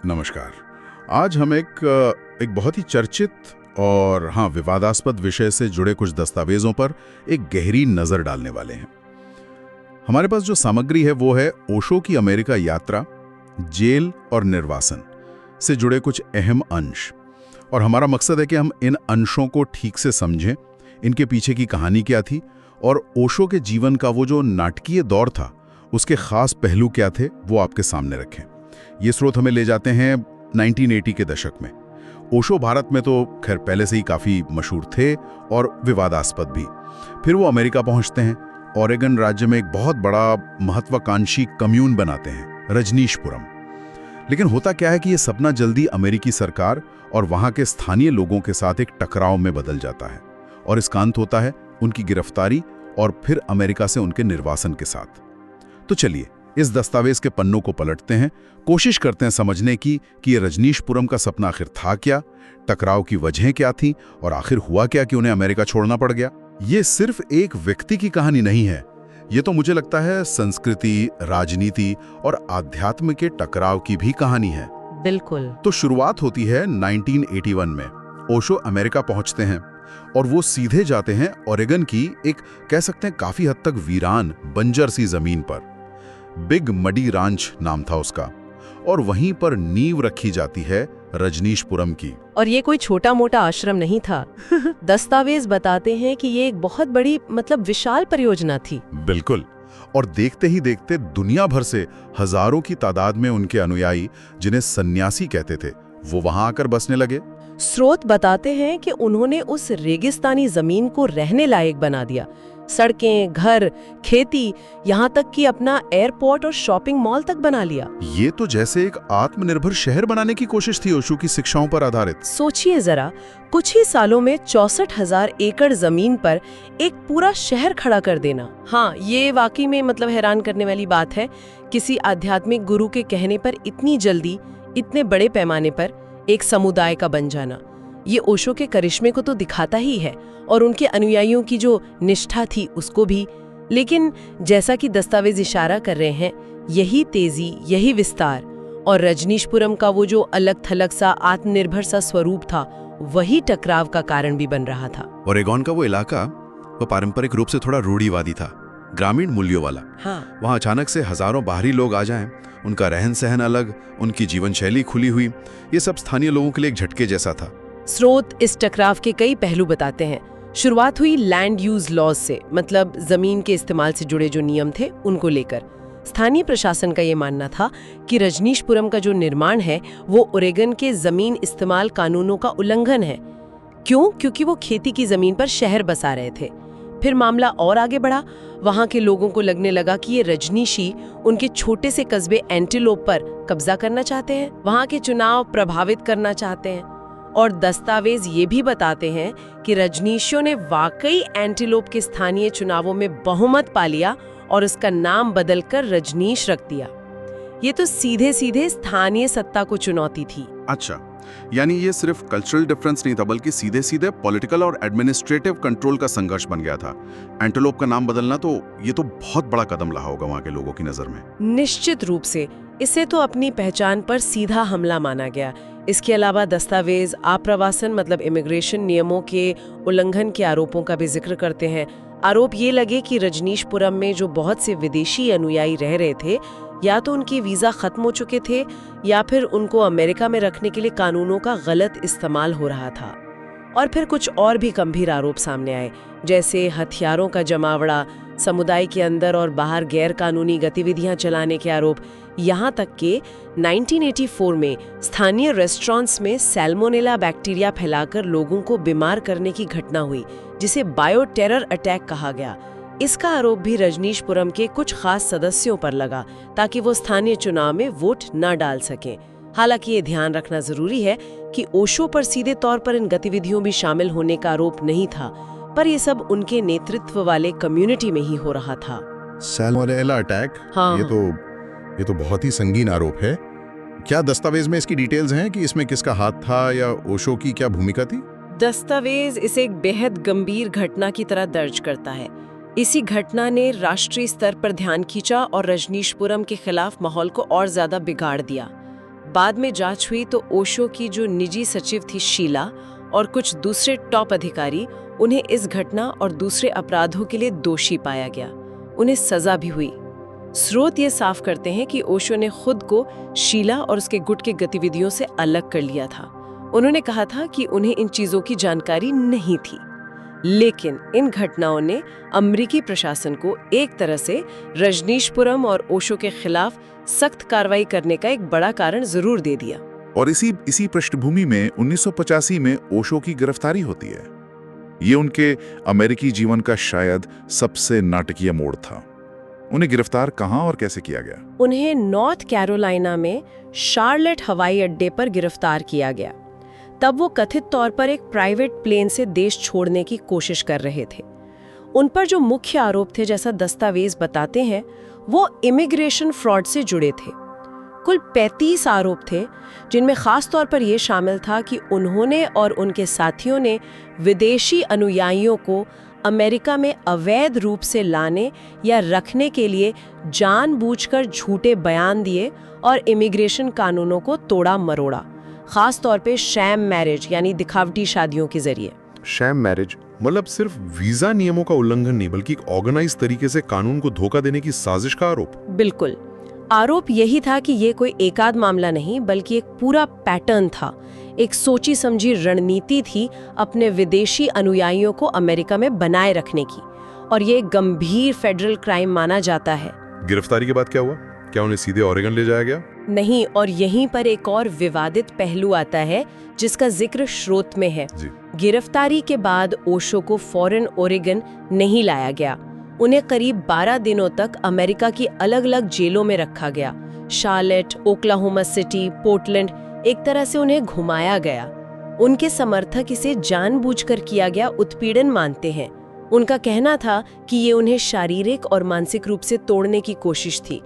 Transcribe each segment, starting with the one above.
नमस्कार। आज हम एक बहुत ही चर्चित और विवादास्पद विषय से जुड़े कुछ दस्तावेजों पर एक गहरी नज़र डालने वाले हैं। हमारे पास जो सामग्री है वो है ओशो की अमेरिका यात्रा, जेल और निर्वासन से जुड़े कुछ अहम अंश। और हमारा मकसद है कि हम इन अंशों को ठीक से समझें, इनके पीछे की कहानी क्या थी और ओशो के जीवन का वो जो नाटकीय दौर था उसके खास पहलू क्या थे वो आपके सामने रखें। ये स्रोत हमें ले जाते हैं 1980 के दशक में। ओशो भारत में तो खैर पहले से ही काफ़ी मशहूर थे और विवादास्पद भी। फिर वो अमेरिका पहुंचते हैं, ओरेगन राज्य में एक बहुत बड़ा महत्वाकांक्षी कम्यून बनाते हैं, रजनीशपुरम। लेकिन होता क्या है कि ये सपना जल्दी अमेरिकी सरकार और वहाँ के स्थानीय लोगों के साथ एक टकराव में बदल जाता है और इसका अंत होता है उनकी गिरफ्तारी और फिर अमेरिका से उनके निर्वासन के साथ। तो चलिए इस दस्तावेज के पन्नों को पलटते हैं, कोशिश करते हैं समझने की कि ये रजनीशपुरम का सपना आखिर था क्या, टकराव की वजहें क्या थीं और आखिर हुआ क्या कि उन्हें अमेरिका छोड़ना पड़ गया। ये सिर्फ एक व्यक्ति की कहानी नहीं है, ये तो मुझे लगता है संस्कृति, राजनीति और आध्यात्म के टकराव की भी कहानी है। बिल्कुल। तो शुरुआत होती है 1981 में। ओशो अमेरिका पहुंचते हैं और वो सीधे जाते हैं ओरेगन की एक कह सकते हैं काफी हद तक वीरान बंजर सी जमीन पर। बिग मडी रांच नाम था उसका और वहीं पर नींव रखी जाती है रजनीशपुरम की। और ये कोई छोटा मोटा आश्रम नहीं था। दस्तावेज बताते हैं कि ये एक बहुत बड़ी विशाल परियोजना थी। बिल्कुल। और देखते ही देखते दुनिया भर से हजारों की तादाद में उनके अनुयायी, जिन्हें सन्यासी कहते थे, वो वहां आकर बसने लगे। स्रोत बताते हैं कि उन्होंने उस रेगिस्तानी जमीन को रहने लायक बना दिया। सड़कें, घर, खेती, यहाँ तक कि अपना एयरपोर्ट और शॉपिंग मॉल तक बना लिया। ये तो जैसे एक आत्मनिर्भर शहर बनाने की कोशिश थी ओशो की शिक्षाओं पर आधारित। सोचिए जरा, कुछ ही सालों में 64,000 एकड़ जमीन पर एक पूरा शहर खड़ा कर देना। हाँ, ये वाकई में हैरान करने वाली बात है। किसी आध्यात्मिक गुरु के कहने पर इतनी जल्दी, इतने बड़े पैमाने पर एक समुदाय का बन जाना, ये ओशो के करिश्मे को तो दिखाता ही है और उनके अनुयायियों की जो निष्ठा थी उसको भी। लेकिन जैसा कि दस्तावेज इशारा कर रहे हैं, यही तेजी, यही विस्तार और रजनीशपुरम का वो जो अलग थलग सा आत्मनिर्भर सा स्वरूप था, वही टकराव का कारण भी बन रहा था। ओरेगन का वो इलाका वो पारंपरिक रूप से थोड़ा रूढ़िवादी था, ग्रामीण मूल्यों वाला। हाँ। वहाँ अचानक से हजारों बाहरी लोग आ जाएं, उनका रहन सहन अलग, उनकी जीवन शैली खुली हुई, ये सब स्थानीय लोगों के लिए एक झटके जैसा था। स्रोत इस टकराव के कई पहलू बताते हैं। शुरुआत हुई लैंड यूज लॉज से, जमीन के इस्तेमाल से जुड़े जो नियम थे उनको लेकर। स्थानीय प्रशासन का ये मानना था कि रजनीशपुरम का जो निर्माण है वो ओरेगन के जमीन इस्तेमाल कानूनों का उल्लंघन है। क्यों? क्योंकि वो खेती की जमीन पर शहर बसा रहे थे। फिर मामला और आगे बढ़ा। वहां के लोगों को लगने लगा कि ये रजनीशी उनके छोटे से कस्बे एंटीलोप पर कब्जा करना चाहते हैं, वहां के चुनाव प्रभावित करना चाहते हैं। और दस्तावेज ये भी बताते हैं कि रजनीशियों ने वाकई एंटीलोप के स्थानीय चुनावों में बहुमत पा लिया और उसका नाम बदलकर रजनीश रख दिया। ये तो सीधे सीधे स्थानीय सत्ता को चुनौती थी। अच्छा, यानी ये सिर्फ कल्चरल डिफरेंस नहीं था, बल्कि सीधे सीधे पॉलिटिकल और एडमिनिस्ट्रेटिव कंट्रोल का संघर्ष बन गया था। एंटीलोप का नाम बदलना तो ये तो बहुत बड़ा कदम रहा होगा वहाँ के लोगों की नजर में। निश्चित रूप से इसे तो अपनी पहचान पर सीधा हमला माना गया। इसके अलावा दस्तावेज आप्रवासन इमिग्रेशन नियमों के उल्लंघन के आरोपों का भी जिक्र करते हैं। आरोप ये लगे कि रजनीशपुरम में जो बहुत से विदेशी अनुयायी रह रहे थे, या तो उनके वीजा खत्म हो चुके थे या फिर उनको अमेरिका में रखने के लिए कानूनों का गलत इस्तेमाल हो रहा था। और फिर कुछ और भी गंभीर आरोप सामने आए, जैसे हथियारों का जमावड़ा, समुदाय के अंदर और बाहर गैर कानूनी गतिविधियां चलाने के आरोप। यहाँ तक कि 1984 में स्थानीय रेस्टोरेंट्स में सैल्मोनेला बैक्टीरिया फैलाकर लोगों को बीमार करने की घटना हुई, जिसे बायो टेरर अटैक कहा गया। इसका आरोप भी रजनीशपुरम के कुछ खास सदस्यों पर लगा ताकि वो स्थानीय चुनाव में वोट न डाल सकें। हालांकि ये ध्यान रखना जरूरी है कि ओशो पर सीधे तौर पर इन गतिविधियों में शामिल होने का आरोप नहीं था, पर ये सब उनके नेतृत्व वाले कम्युनिटी में ही हो रहा था। सैल्मोनेला अटैक, हाँ। ये तो बहुत ही संगीन आरोप है। क्या दस्तावेज में इसकी डिटेल्स हैं कि इसमें किसका हाथ था या ओशो की क्या भूमिका थी? दस्तावेज इसे एक बेहद गंभीर घटना की तरह दर्ज करता है। इसी घटना ने राष्ट्रीय स्तर पर ध्यान खींचा और रजनीशपुरम के खिलाफ माहौल को और ज्यादा बिगाड़ दिया। बाद में जांच हुई तो ओशो की जो निजी सचिव थी शीला और कुछ दूसरे टॉप अधिकारी, उन्हें इस घटना और दूसरे अपराधों के लिए दोषी पाया गया। उन्हें सजा भी हुई। स्रोत ये साफ करते हैं कि ओशो ने खुद को शीला और उसके गुट की गतिविधियों से अलग कर लिया था। उन्होंने कहा था कि उन्हें इन चीजों की जानकारी नहीं थी। लेकिन इन घटनाओं ने अमेरिकी प्रशासन को एक तरह से रजनीशपुरम और ओशो के खिलाफ सख्त कार्रवाई करने का एक बड़ा कारण जरूर दे दिया। और इसी पृष्ठभूमि में 1985 में ओशो की गिरफ्तारी होती है। ये उनके अमेरिकी जीवन का शायद सबसे नाटकीय मोड़ था। उन्हें गिरफ्तार कहां और कैसे किया गया? उन्हें नॉर्थ कैरोलिना में शार्लेट हवाई अड्डे पर गिरफ्तार किया गया। तब वो कथित तौर पर एक प्राइवेट प्लेन से देश छोड़ने की कोशिश कर रहे थे। उन पर जो मुख्य आरोप थे, जैसा दस्तावेज बताते हैं, वो इमिग्रेशन फ्रॉड से जुड़े थे। कुल 35 आरोप थे, जिनमें खास तौर पर यह शामिल था कि उन्होंने और उनके साथियों ने विदेशी अनुयायियों को अमेरिका में अवैध रूप से लाने या रखने के लिए जानबूझकर झूठे बयान दिए और इमिग्रेशन कानूनों को तोड़ा मरोड़ा, खास तौर पे शैम मैरिज यानी दिखावटी शादियों के जरिए। शैम मैरिज मतलब सिर्फ वीजा नियमों का उल्लंघन नहीं, बल्कि एक ऑर्गेनाइज तरीके से कानून को धोखा देने की साजिश का आरोप। बिल्कुल, आरोप यही था कि ये कोई एकाध मामला नहीं, बल्कि एक पूरा पैटर्न था, एक सोची समझी रणनीति थी अपने विदेशी अनुयायियों को अमेरिका में बनाए रखने की, और ये गंभीर फेडरल क्राइम माना जाता है। गिरफ्तारी के बाद क्या हुआ? क्या उन्हें सीधे ओरेगन ले जाया गया? नहीं, और यहीं पर एक और विवादित पहलू आता है जिसका जिक्र स्रोत में है। गिरफ्तारी के बाद ओशो को फौरन ओरेगन नहीं लाया गया। उन्हें करीब 12 दिनों तक अमेरिका की अलग अलग जेलों में रखा गया। शार्लेट, ओक्लाहोमा सिटी, पोर्टलैंड, एक तरह से उन्हें घुमाया गया। उनके समर्थक इसे जानबूझकर किया गया उत्पीड़न मानते हैं। उनका कहना था कि ये उन्हें शारीरिक और मानसिक रूप से तोड़ने की कोशिश थी,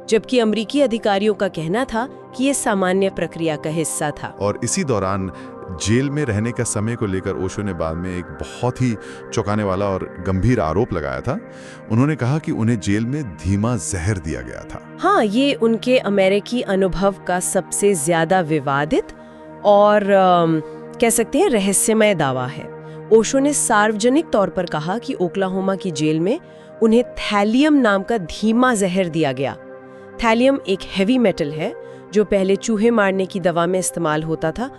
जबकि अमेरिकी अधिकारियों का कहना था कि ये सामान्य प्रक्रिया का हिस्सा था। और इसी दौरान जेल में रहने का समय को लेकर ओशो ने बाद में एक बहुत ही चौंकाने वाला और गंभीर आरोप लगाया था। उन्होंने कहा कि उन्हें जेल में धीमा जहर दिया गया था। हाँ, ये उनके अमेरिकी अनुभव का सबसे ज्यादा विवादित और कह सकते हैं रहस्यमय दावा है। ओशो ने सार्वजनिक तौर पर कहा कि ओक्लाहोमा की जेल में उन्हें थैलियम नाम का धीमा जहर दिया गया। थैलियम एक हेवी मेटल है जो पहले चूहे मारने की दवा में इस्तेमाल होता था।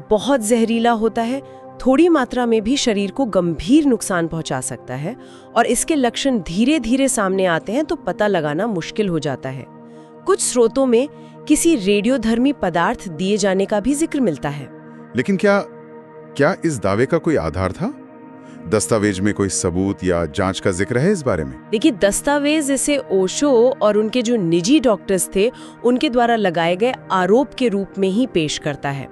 बहुत जहरीला होता है, थोड़ी मात्रा में भी शरीर को गंभीर नुकसान पहुंचा सकता है, और इसके लक्षण धीरे धीरे सामने आते हैं तो पता लगाना मुश्किल हो जाता है। कुछ स्रोतों में किसी रेडियोधर्मी पदार्थ दिए जाने का भी जिक्र मिलता है। लेकिन क्या इस दावे का कोई आधार था? दस्तावेज में कोई सबूत या जांच का जिक्र है इस बारे में? देखिए, दस्तावेज इसे ओशो और उनके जो निजी डॉक्टर्स थे उनके द्वारा लगाए गए आरोप के रूप में ही पेश करता है।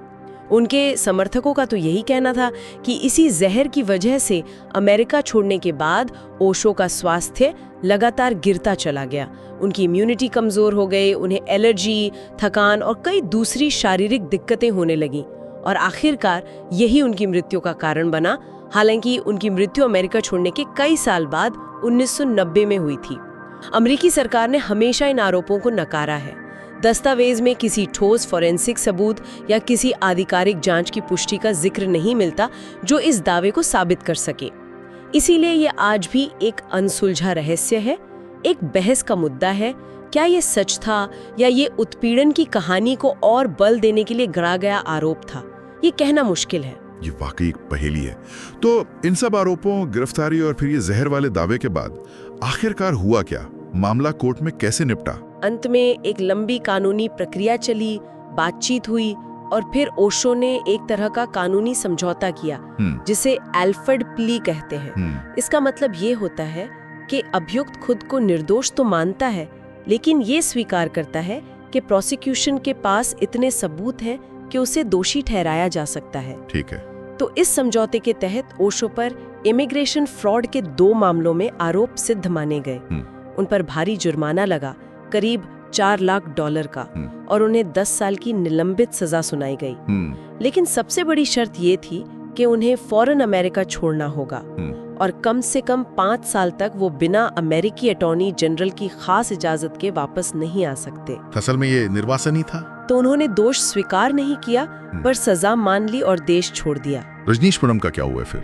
उनके समर्थकों का तो यही कहना था कि इसी जहर की वजह से अमेरिका छोड़ने के बाद ओशो का स्वास्थ्य लगातार गिरता चला गया। उनकी इम्यूनिटी कमजोर हो गई, उन्हें एलर्जी, थकान और कई दूसरी शारीरिक दिक्कतें होने लगीं, और आखिरकार यही उनकी मृत्यु का कारण बना। हालांकि उनकी मृत्यु अमेरिका छोड़ने के कई साल बाद 1990 में हुई थी। अमेरिकी सरकार ने हमेशा इन आरोपों को नकारा है। दस्तावेज में किसी ठोस फोरेंसिक सबूत या किसी आधिकारिक जांच की पुष्टि का जिक्र नहीं मिलता जो इस दावे को साबित कर सके। इसीलिए ये आज भी एक अनसुलझा रहस्य है, एक बहस का मुद्दा है। क्या ये सच था या ये उत्पीड़न की कहानी को और बल देने के लिए गढ़ा गया आरोप था, ये कहना मुश्किल है। ये वाकई एक पहेली है। तो इन सब आरोपों, गिरफ्तारी और फिर ये जहर वाले दावे के बाद आखिरकार हुआ क्या? मामला कोर्ट में कैसे निपटा? अंत में एक लंबी कानूनी प्रक्रिया चली, बातचीत हुई, और फिर ओशो ने एक तरह का कानूनी समझौता किया जिसे एल्फर्ड प्ली कहते हैं। इसका मतलब ये होता है कि अभियुक्त खुद को निर्दोष तो मानता है, लेकिन ये स्वीकार करता है कि प्रोसिक्यूशन के पास इतने सबूत हैं कि उसे दोषी ठहराया जा सकता है। ठीक है। तो इस समझौते के तहत ओशो पर इमिग्रेशन फ्रॉड के 2 मामलों में आरोप सिद्ध माने गए। उन पर भारी जुर्माना लगा, करीब $4 लाख का, और उन्हें 10 साल की निलंबित सजा सुनाई गई। लेकिन सबसे बड़ी शर्त ये थी कि उन्हें फौरन अमेरिका छोड़ना होगा, और कम से कम 5 साल तक वो बिना अमेरिकी अटॉर्नी जनरल की खास इजाजत के वापस नहीं आ सकते। असल में ये निर्वासन ही था। तो उन्होंने दोष स्वीकार नहीं किया, पर सजा मान ली और देश छोड़ दिया। रजनीशपुरम का क्या हुआ फिर?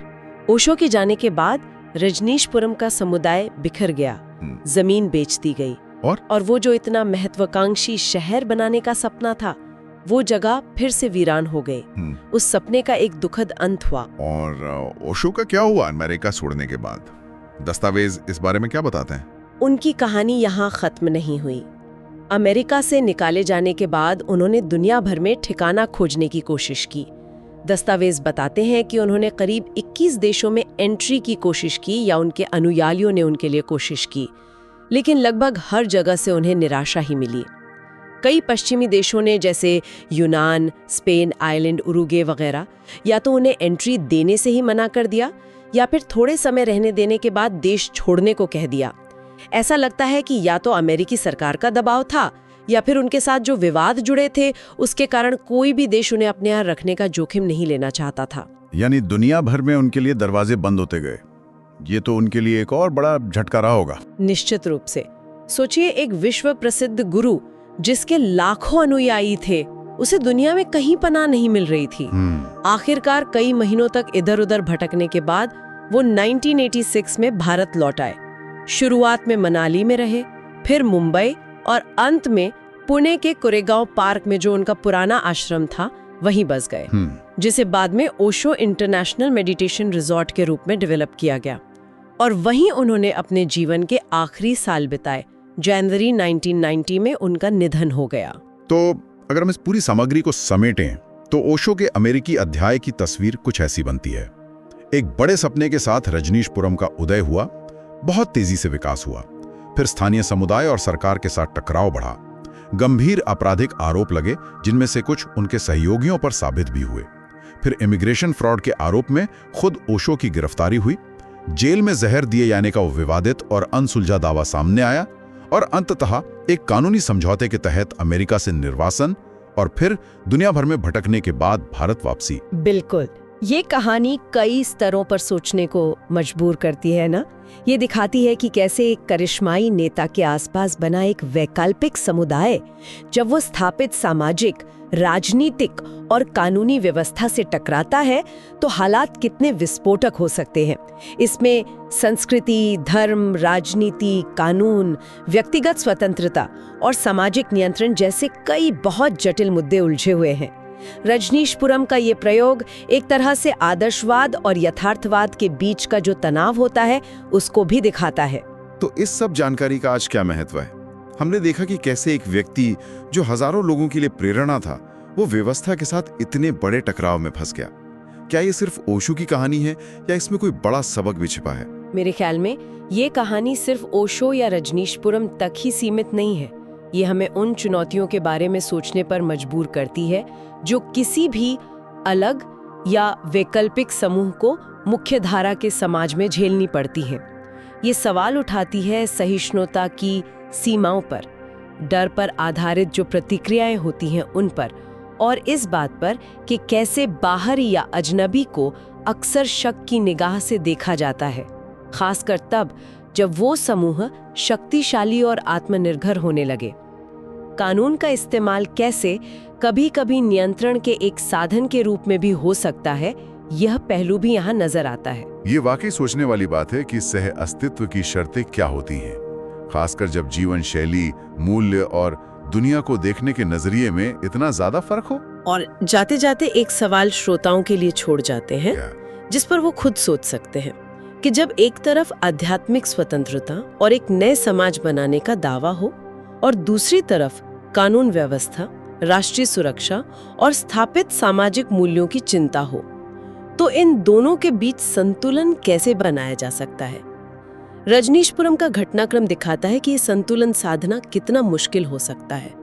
ओशो के जाने के बाद रजनीशपुरम का समुदाय बिखर गया, जमीन बेच दी गई और वो जो इतना महत्वाकांक्षी शहर बनाने का सपना था, वो जगह फिर से वीरान हो गई। उस सपने का एक दुखद अंत हुआ। और ओशो का क्या हुआ अमेरिका छोड़ने के बाद? दस्तावेज इस बारे में क्या बताते हैं? उनकी कहानी यहाँ खत्म नहीं हुई। अमेरिका से निकाले जाने के बाद उन्होंने दुनिया भर में ठिकाना खोजने की कोशिश की। दस्तावेज बताते हैं कि उन्होंने करीब 21 देशों में एंट्री की कोशिश की या उनके अनुयायियों ने उनके लिए कोशिश की, लेकिन लगभग हर जगह से उन्हें निराशा ही मिली। कई पश्चिमी देशों ने, जैसे यूनान, स्पेन, आयरलैंड, उरुग्वे वगैरह, या तो उन्हें एंट्री देने से ही मना कर दिया या फिर थोड़े समय रहने देने के बाद देश छोड़ने को कह दिया। ऐसा लगता है कि या तो अमेरिकी सरकार का दबाव था या फिर उनके साथ जो विवाद जुड़े थे उसके कारण कोई भी देश उन्हें अपने यहाँ रखने का जोखिम नहीं लेना चाहता था। यानी दुनिया भर में उनके लिए दरवाजे बंद होते गए। ये तो उनके लिए एक और बड़ा झटका रहा होगा। निश्चित रूप से। सोचिए, एक विश्व प्रसिद्ध गुरु जिसके लाखों अनुयायी थे, उसे दुनिया में कहीं पनाह नहीं मिल रही थी। आखिरकार कई महीनों तक इधर उधर भटकने के बाद वो 1986 में भारत लौट आए। शुरुआत में मनाली में रहे, फिर मुंबई और अंत में पुणे के कोरेगांव पार्क में जो उनका पुराना आश्रम था वहीं बस गए, जिसे बाद में ओशो इंटरनेशनल मेडिटेशन रिजॉर्ट के रूप में डेवलप किया गया। और वहीं उन्होंने अपने जीवन के आखिरी साल बिताए। जनवरी 1990 में उनका निधन हो गया। तो अगर हम इस पूरी सामग्री को समेटें तो ओशो के अमेरिकी अध्याय की तस्वीर कुछ ऐसी बनती है। एक बड़े सपने के साथ रजनीशपुरम का उदय हुआ, बहुत तेजी से विकास हुआ, फिर स्थानीय समुदाय और सरकार के साथ टकराव बढ़ा, गंभीर आपराधिक आरोप लगे जिनमें से कुछ उनके सहयोगियों पर साबित भी हुए, फिर इमिग्रेशन फ्रॉड के आरोप में खुद ओशो की गिरफ्तारी हुई, जेल में जहर दिए जाने का वो विवादित और अनसुलझा दावा सामने आया और अंततः एक कानूनी समझौते के तहत अमेरिका से निर्वासन और फिर दुनिया भर में भटकने के बाद भारत वापसी। बिल्कुल, ये कहानी कई स्तरों पर सोचने को मजबूर करती है ना। ये दिखाती है कि कैसे एक करिश्माई नेता के आसपास बना एक वैकल्पिक समुदाय, जब वो स्थापित सामाजिक, राजनीतिक और कानूनी व्यवस्था से टकराता है तो हालात कितने विस्फोटक हो सकते हैं। इसमें संस्कृति, धर्म, राजनीति, कानून, व्यक्तिगत स्वतंत्रता और सामाजिक नियंत्रण जैसे कई बहुत जटिल मुद्दे उलझे हुए हैं। रजनीशपुरम का ये प्रयोग एक तरह से आदर्शवाद और यथार्थवाद के बीच का जो तनाव होता है उसको भी दिखाता है। तो इस सब जानकारी का आज क्या महत्व है? हमने देखा कि कैसे एक व्यक्ति जो हजारों लोगों के लिए प्रेरणा था, वो व्यवस्था के साथ इतने बड़े टकराव में फंस गया। क्या ये सिर्फ ओशो की कहानी है या इसमें कोई बड़ा सबक भी छिपा है? मेरे ख्याल में ये कहानी सिर्फ ओशो या रजनीशपुरम तक ही सीमित नहीं है। ये हमें उन चुनौतियों के बारे में सोचने पर मजबूर करती है जो किसी भी अलग या वैकल्पिक समूह को मुख्य धारा के समाज में झेलनी पड़ती हैं। ये सवाल उठाती है सहिष्णुता की सीमाओं पर, डर पर आधारित जो प्रतिक्रियाएं होती हैं उन पर, और इस बात पर कि कैसे बाहरी या अजनबी को अक्सर शक की निगाह से देखा जाता है, खासकर तब जब वो समूह शक्तिशाली और आत्मनिर्भर होने लगे। कानून का इस्तेमाल कैसे कभी कभी नियंत्रण के एक साधन के रूप में भी हो सकता है, यह पहलू भी यहाँ नजर आता है। ये वाकई सोचने वाली बात है कि सह अस्तित्व की शर्तें क्या होती हैं, खासकर जब जीवन शैली, मूल्य और दुनिया को देखने के नजरिए में इतना ज्यादा फर्क हो। और जाते जाते एक सवाल श्रोताओं के लिए छोड़ जाते हैं, जिस पर वो खुद सोच सकते हैं कि जब एक तरफ आध्यात्मिक स्वतंत्रता और एक नए समाज बनाने का दावा हो और दूसरी तरफ कानून व्यवस्था, राष्ट्रीय सुरक्षा और स्थापित सामाजिक मूल्यों की चिंता हो, तो इन दोनों के बीच संतुलन कैसे बनाया जा सकता है? रजनीशपुरम का घटनाक्रम दिखाता है कि ये संतुलन साधना कितना मुश्किल हो सकता है,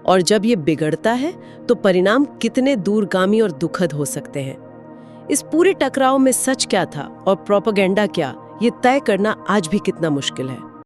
और जब ये बिगड़ता है तो परिणाम कितने दूरगामी और दुखद हो सकते हैं। इस पूरे टकराव में सच क्या था और प्रोपेगेंडा क्या, ये तय करना आज भी कितना मुश्किल है।